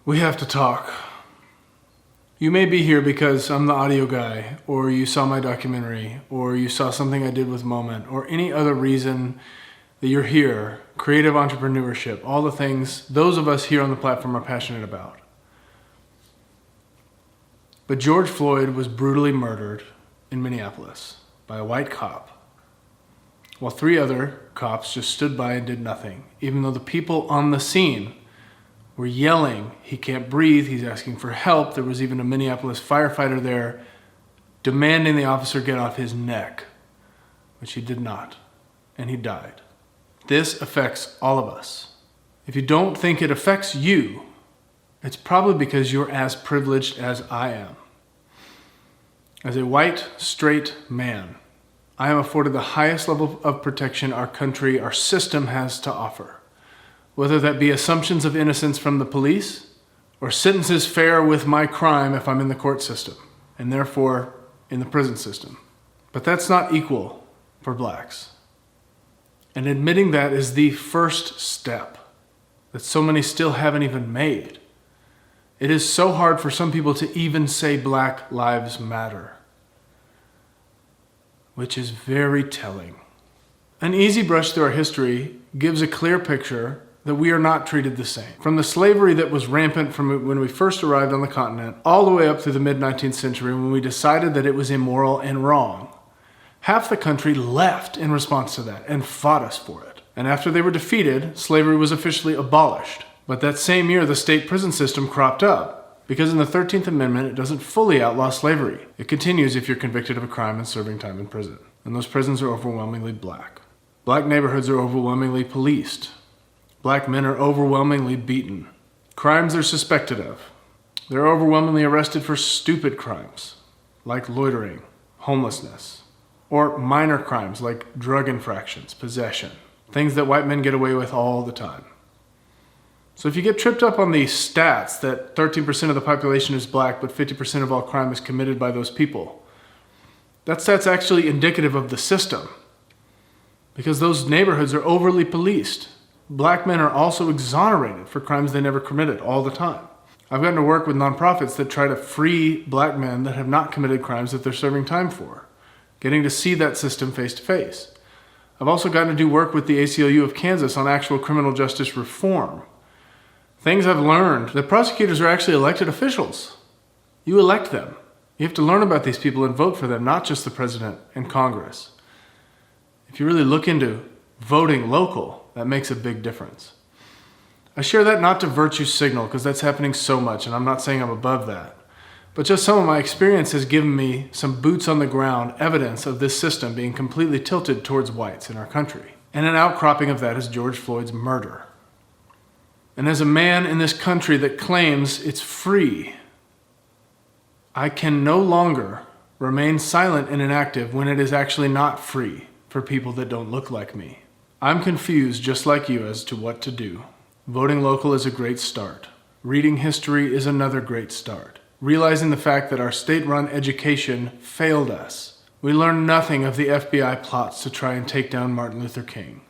We have to talk. You may be here because I'm the audio guy, or you saw my documentary, or you saw something I did with Moment, or any other reason that you're here. Creative entrepreneurship, all the things those of us here on the platform are passionate about. But George Floyd was brutally murdered in Minneapolis by a white cop, while 3 other cops just stood by and did nothing, even though the people on the scene were yelling, "He can't breathe, he's asking for help." There was even a Minneapolis firefighter there demanding the officer get off his neck, which he did not, and he died. This affects all of us. If you don't think it affects you, it's probably because you're as privileged as I am. As a white, straight man, I am afforded the highest level of protection our country, our system has to offer. Whether that be assumptions of innocence from the police or sentences fair with my crime if I'm in the court system and therefore in the prison system. But that's not equal for blacks. And admitting that is the first step that so many still haven't even made. It is so hard for some people to even say Black Lives Matter, which is very telling. An easy brush through our history gives a clear picture that we are not treated the same. From the slavery that was rampant from when we first arrived on the continent, all the way up through the mid-19th century when we decided that it was immoral and wrong. Half the country left in response to that and fought us for it. And after they were defeated, slavery was officially abolished. But that same year, the state prison system cropped up, because in the 13th Amendment, it doesn't fully outlaw slavery. It continues if you're convicted of a crime and serving time in prison. And those prisons are overwhelmingly black. Black neighborhoods are overwhelmingly policed. Black men are overwhelmingly beaten. Crimes they're suspected of. They're overwhelmingly arrested for stupid crimes, like loitering, homelessness, or minor crimes like drug infractions, possession, things that white men get away with all the time. So if you get tripped up on the stats that 13% of the population is black, but 50% of all crime is committed by those people, that stat's actually indicative of the system, because those neighborhoods are overly policed. Black men are also exonerated for crimes they never committed all the time. I've gotten to work with nonprofits that try to free black men that have not committed crimes that they're serving time for, getting to see that system face to face. I've also gotten to do work with the ACLU of Kansas on actual criminal justice reform. Things I've learned, that prosecutors are actually elected officials. You elect them. You have to learn about these people and vote for them, not just the president and Congress. If you really look into voting local, that makes a big difference. I share that not to virtue signal, because that's happening so much, and I'm not saying I'm above that. But just some of my experience has given me some boots on the ground evidence of this system being completely tilted towards whites in our country. And an outcropping of that is George Floyd's murder. And as a man in this country that claims it's free, I can no longer remain silent and inactive when it is actually not free for people that don't look like me. I'm confused just like you as to what to do. Voting local is a great start. Reading history is another great start. Realizing the fact that our state-run education failed us. We learned nothing of the FBI plots to try and take down Martin Luther King,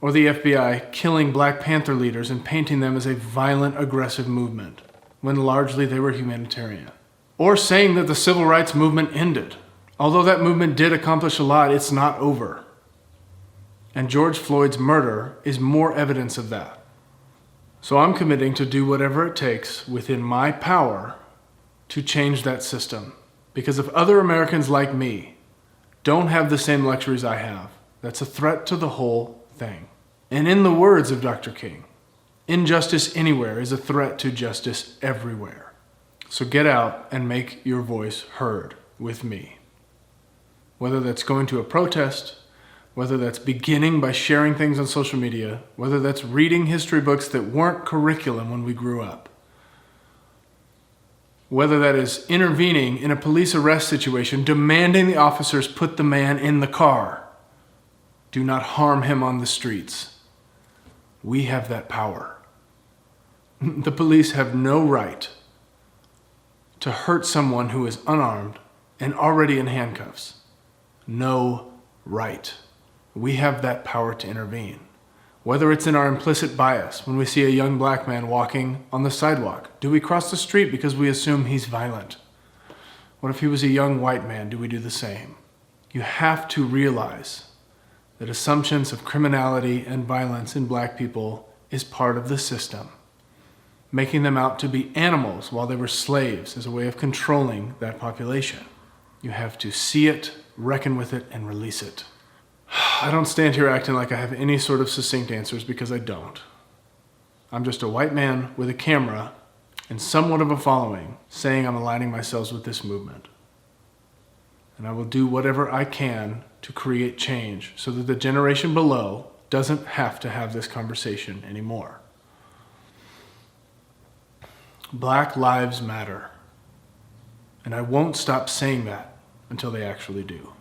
or the FBI killing Black Panther leaders and painting them as a violent, aggressive movement, when largely they were humanitarian. Or saying that the civil rights movement ended. Although that movement did accomplish a lot, it's not over. And George Floyd's murder is more evidence of that. So I'm committing to do whatever it takes within my power to change that system. Because if other Americans like me don't have the same luxuries I have, that's a threat to the whole thing. And in the words of Dr. King, injustice anywhere is a threat to justice everywhere. So get out and make your voice heard with me. Whether that's going to a protest, whether that's beginning by sharing things on social media, whether that's reading history books that weren't curriculum when we grew up, whether that is intervening in a police arrest situation, demanding the officers put the man in the car. Do not harm him on the streets. We have that power. The police have no right to hurt someone who is unarmed and already in handcuffs. No right. We have that power to intervene. Whether it's in our implicit bias, when we see a young black man walking on the sidewalk, do we cross the street because we assume he's violent? What if he was a young white man? Do we do the same? You have to realize that assumptions of criminality and violence in black people is part of the system, making them out to be animals while they were slaves as a way of controlling that population. You have to see it, reckon with it, and release it. I don't stand here acting like I have any sort of succinct answers, because I don't. I'm just a white man with a camera and somewhat of a following saying I'm aligning myself with this movement. And I will do whatever I can to create change so that the generation below doesn't have to have this conversation anymore. Black lives matter. And I won't stop saying that until they actually do.